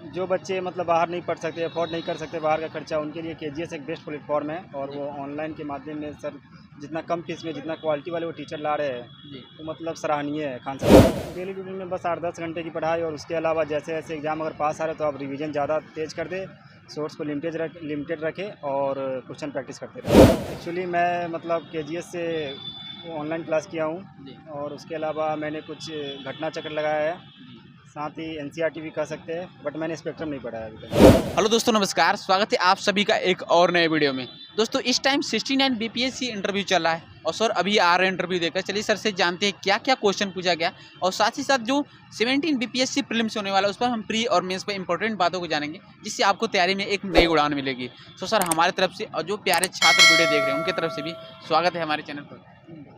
जो बच्चे मतलब बाहर नहीं पढ़ सकते, अफोर्ड नहीं कर सकते बाहर का खर्चा, उनके लिए केजीएस एक बेस्ट प्लेटफॉर्म है। और जी, वो ऑनलाइन के माध्यम में सर जितना कम फीस में जितना क्वालिटी वाले वो टीचर ला रहे हैं, जी। तो मतलब सराहनीय है खान साहब। डेली रूटीन में बस 8-10 घंटे की पढ़ाई, और उसके अलावा जैसे जैसे एग्ज़ाम अगर पास आ रहे तो आप रिवीजन ज़्यादा तेज़ कर दें, सोर्स को लिमिटेड रखें और क्वेश्चन प्रैक्टिस करते रहें। एक्चुअली मैं मतलब केजीएस से ऑनलाइन क्लास किया हूँ, जी, और उसके अलावा मैंने कुछ घटना चक्र लगाया है, जी। साथ ही एनसीईआरटी भी कह सकते हैं, बट मैंने स्पेक्ट्रम नहीं पढ़ा है अभी तक। हेलो दोस्तों, नमस्कार। स्वागत है आप सभी का एक और नए वीडियो में। दोस्तों, इस टाइम 69 बीपीएससी इंटरव्यू चल रहा है और सर अभी आ रहे इंटरव्यू देकर चलिए सर से जानते हैं क्या क्या क्वेश्चन पूछा गया, और साथ ही साथ जो 17 बीपीएससी प्रीलिम्स होने वाला है उस पर हम प्री और मेंस पर इंपॉर्टेंट बातों को जानेंगे, जिससे आपको तैयारी में एक नई उड़ान मिलेगी। तो सर हमारी तरफ से और जो प्यारे छात्र वीडियो देख रहे हैं उनकी तरफ से भी स्वागत है हमारे चैनल पर।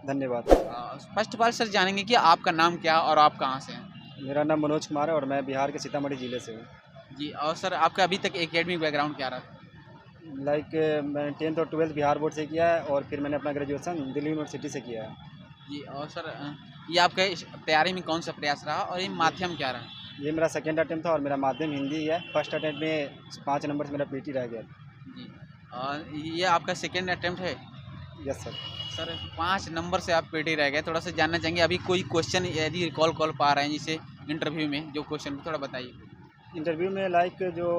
धन्यवाद। फर्स्ट ऑफ ऑल सर जानेंगे कि आपका नाम क्या और आप कहाँ से हैं? मेरा नाम मनोज कुमार है और मैं बिहार के सीतामढ़ी ज़िले से हूँ। जी, और सर आपका अभी तक एकेडमिक बैकग्राउंड क्या रहा था? लाइक मैंने 10th और 12th बिहार बोर्ड से किया है, और फिर मैंने अपना ग्रेजुएशन दिल्ली यूनिवर्सिटी से किया है। जी, और सर ये आपका तैयारी में कौन सा प्रयास रहा और ये माध्यम क्या रहा? ये मेरा सेकेंड अटेम्प्ट था और मेरा माध्यम हिंदी है। फर्स्ट अटेम्प्ट में 5 नंबर से मेरा पीटी रह गया। जी, और ये आपका सेकेंड अटेम्प्ट है? Yes sir. सर 5 नंबर से आप पेटी रह गए। थोड़ा सा जानना चाहेंगे अभी कोई क्वेश्चन यदि रिकॉल कर पा रहे हैं जिसे इंटरव्यू में जो क्वेश्चन थोड़ा बताइए। इंटरव्यू में लाइक जो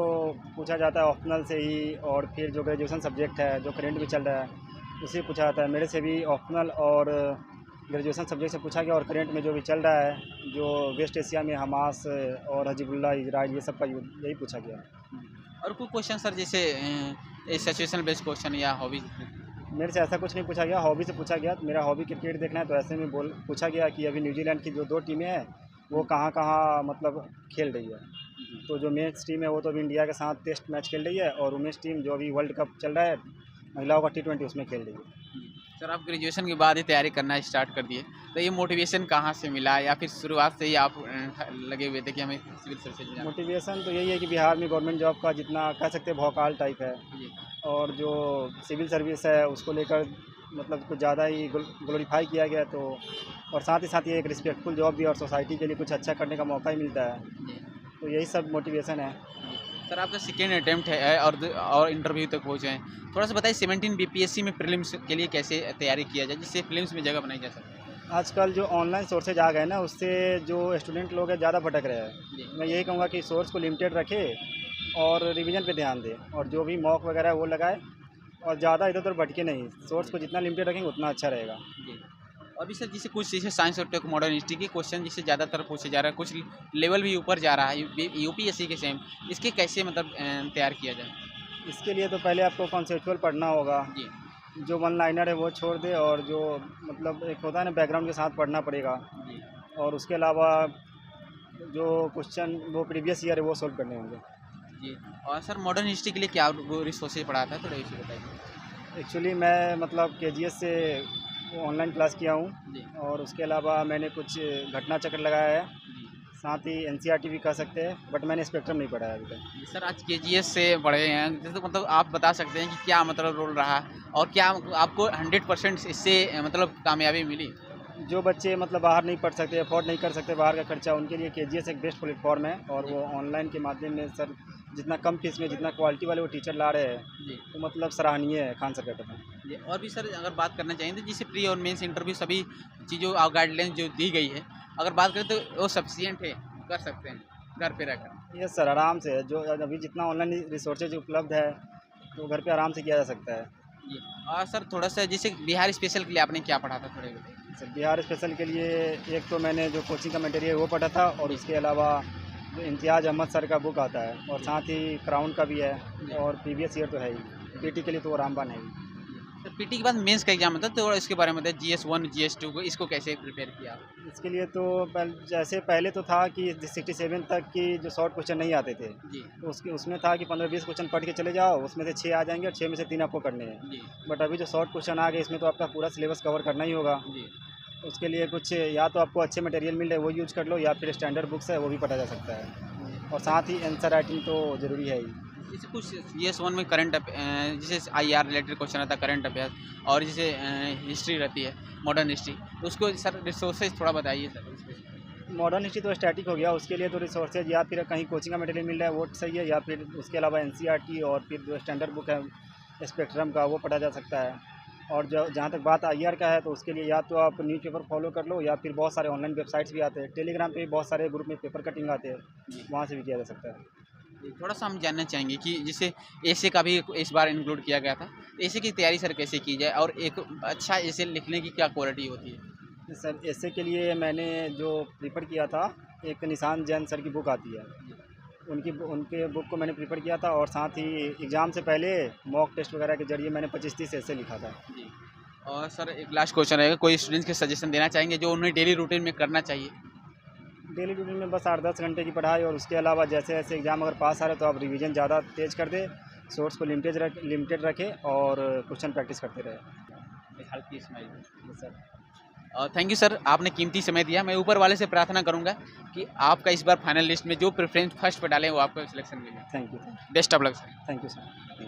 पूछा जाता है ऑप्शनल से ही, और फिर जो ग्रेजुएशन सब्जेक्ट है जो करंट भी चल रहा है उसे पूछा जाता है। मेरे से भी ऑप्शनल और ग्रेजुएशन सब्जेक्ट से पूछा गया, और करंट में जो भी चल रहा है, जो वेस्ट एशिया में हमास और हजीबुल्लाह इजराइल, ये सब का यही पूछा गया। और कोई क्वेश्चन सर जैसे सिचुएशन बेस्ड क्वेश्चन या हॉबीज? मेरे से ऐसा कुछ नहीं पूछा गया, हॉबी से पूछा गया। मेरा हॉबी क्रिकेट देखना है, तो ऐसे में पूछा गया कि अभी न्यूजीलैंड की जो 2 टीमें हैं वो कहाँ कहाँ मतलब खेल रही है। तो जो मेन्स टीम है वो तो अभी इंडिया के साथ टेस्ट मैच खेल रही है, और वुमेन्स टीम जो अभी वर्ल्ड कप चल रहा है महिलाओं का T20 उसमें खेल रही है। सर आप ग्रेजुएशन के बाद ही तैयारी करना स्टार्ट कर दिए, तो ये मोटिवेशन कहाँ से मिला या फिर शुरुआत से ही आप लगे हुए थे कि हमें सिविल सर्विसेज में जाना? मोटिवेशन तो यही है कि बिहार में गवर्नमेंट जॉब का जितना कह सकते हैं भौकाल टाइप है, जी, और जो सिविल सर्विस है उसको लेकर मतलब कुछ ज़्यादा ही ग्लोरीफाई किया गया। तो और साथ ही ये एक रिस्पेक्टफुल जॉब भी, और सोसाइटी के लिए कुछ अच्छा करने का मौका ही मिलता है। जी, तो यही सब मोटिवेशन है। जी। सर आपका सेकेंड अटेम्प्ट है और इंटरव्यू तक पहुँचे हैं। थोड़ा सा बताइए 17 बीपीएससी में प्रीलिम्स के लिए कैसे तैयारी किया जाए जिससे प्रीलिम्स में जगह बनाई जा सके? आजकल जो ऑनलाइन सोर्सेज आ गए ना, उससे जो स्टूडेंट लोग हैं ज़्यादा भटक रहे हैं। जी, मैं यही कहूँगा कि सोर्स को लिमिटेड रखें और रिवीजन पे ध्यान दें, और जो भी मॉक वगैरह है वो लगाए, और ज़्यादा इधर-उधर भटके नहीं। सोर्स को जितना लिमिटेड रखेंगे उतना अच्छा रहेगा। जी। अभी सर जैसे कुछ जैसे साइंस और टेक मॉडर्न हिस्ट्री के क्वेश्चन जिससे ज़्यादातर पूछे जा रहा है, कुछ लेवल भी ऊपर जा रहा है यूपीएससी के सेम, इसके कैसे मतलब तैयार किया जाए? इसके लिए तो पहले आपको कॉन्सेप्चुअल पढ़ना होगा। जी, जो वन लाइनर है वो छोड़ दें, और जो मतलब एक होता है ना बैकग्राउंड के साथ पढ़ना पड़ेगा। जी, और उसके अलावा जो क्वेश्चन वो प्रीवियस ईयर है वो सॉल्व करने होंगे। जी। और सर मॉडर्न हिस्ट्री के लिए क्या वो रिसोर्सेज पढ़ा था, थोड़ा इसे बताइए? एक्चुअली मैं मतलब केजीएस से ऑनलाइन क्लास किया हूँ, जी, और उसके अलावा मैंने कुछ घटना चक्र लगाया है, जी। साथ ही एनसीईआरटी भी कह सकते हैं, बट मैंने स्पेक्ट्रम नहीं पढ़ा है अभी तक। जी, सर आज केजीएस से पढ़े हैं, जैसे मतलब आप बता सकते हैं कि क्या मतलब रोल रहा और क्या आपको 100% इससे मतलब कामयाबी मिली? जो बच्चे मतलब बाहर नहीं पढ़ सकते, अफोर्ड नहीं कर सकते बाहर का खर्चा, उनके लिए केजीएस एक बेस्ट प्लेटफॉर्म है। और जी, वो ऑनलाइन के माध्यम में सर जितना कम फीस में जितना क्वालिटी वाले वो टीचर ला रहे हैं, जी। तो मतलब सराहनीय है खान सर का कदम। जी, और भी सर अगर बात करना चाहें तो जैसे प्री और मेंस इंटरव्यू सभी चीज़ों गाइडलाइंस जो दी गई है, अगर बात करें तो वो सफिशिएंट है, कर सकते हैं घर पे रहकर। यस सर, आराम से है। जो अभी जितना ऑनलाइन रिसोर्सेज उपलब्ध है, तो घर पे आराम से किया जा सकता है। जी, और सर थोड़ा सा जैसे बिहार स्पेशल के लिए आपने क्या पढ़ा था, थोड़ा ये बताइए? सर बिहार स्पेशल के लिए एक तो मैंने जो कोचिंग का मटेरियल वो पढ़ा था, और जी, उसके अलावा जो इम्तियाज़ अहमद सर का बुक आता है, और जी, साथ ही क्राउन का भी है, जी, और प्रीवियस ईयर तो है ही। पीटी के लिए तो वो रामबान है ही। जी। सर पीटी के बाद मेंस का एग्जाम होता है, तो इसके बारे में बताइए जीएस 1 जीएस 2 को इसको कैसे प्रिपेयर किया? इसके लिए तो जैसे पहले तो था कि 67 तक की जो शॉर्ट क्वेश्चन नहीं आते थे, जी, तो उसमें था कि 15-20 क्वेश्चन पढ़ के चले जाओ, उसमें से 6 आ जाएंगे और 6 में से 3 आपको करने हैं। जी, बट अभी जो शॉर्ट क्वेश्चन आ गए, इसमें तो आपका पूरा सिलेबस कवर करना ही होगा। जी। उसके लिए कुछ या तो आपको अच्छे मटेरियल मिल रहे वो यूज कर लो, या फिर स्टैंडर्ड बुक्स है वो भी पढ़ा जा सकता है। और साथ ही आंसर राइटिंग तो ज़रूरी है ही। जैसे कुछ जीएस 1 में करंट जैसे आईआर रिलेटेड क्वेश्चन आता है, करंट अफेयर, और जैसे हिस्ट्री रहती है, मॉडर्न हिस्ट्री, तो उसको सर रिसोर्सेज थोड़ा बताइए सर इसके। मॉडर्न हिस्ट्री तो स्टैटिक हो गया, उसके लिए तो रिसोर्सेज या फिर कहीं कोचिंग का मटेरियल मिल रहा है वो सही है, या फिर उसके अलावा एनसीईआरटी और फिर जो स्टैंडर्ड बुक है स्पेक्ट्रम का वो पढ़ा जा सकता है। और जो जहाँ तक बात आईआर का है तो उसके लिए या तो आप न्यूज़पेपर फॉलो कर लो, या फिर बहुत सारे ऑनलाइन वेबसाइट्स भी आते हैं, टेलीग्राम पे भी बहुत सारे ग्रुप में पेपर कटिंग आते हैं, वहाँ से भी किया जा सकता है। थोड़ा सा हम जानना चाहेंगे कि जैसे एसे का भी इस बार इंक्लूड किया गया था, एसे की तैयारी सर कैसे की जाए और एक अच्छा एसे लिखने की क्या क्वालिटी होती है? सर ऐसे के लिए मैंने जो प्रीफर किया था, एक निशान जैन सर की बुक आती है, उनके बुक को मैंने प्रीफर किया था, और साथ ही एग्ज़ाम से पहले मॉक टेस्ट वगैरह के जरिए मैंने 25-30 ऐसे लिखा था। जी। और सर एक लास्ट क्वेश्चन रहेगा, कोई स्टूडेंट्स के सजेशन देना चाहेंगे जो उन्हें डेली रूटीन में करना चाहिए? डेली रूटीन में बस 8-10 घंटे की पढ़ाई, और उसके अलावा जैसे जैसे एग्ज़ाम अगर पास आ रहा है तो आप रिवीजन ज़्यादा तेज़ कर दे, सोर्स को लिमिटेड रखें और क्वेश्चन प्रैक्टिस करते रहे। एक हल्की smile. Sir thank you sir, आपने कीमती समय दिया। मैं ऊपर वाले से प्रार्थना करूंगा कि आपका इस बार फाइनल लिस्ट में जो प्रेफरेंस फर्स्ट पे डालें वो आपको सिलेक्शन मिले। Thank you. Best of luck sir. Thank you sir.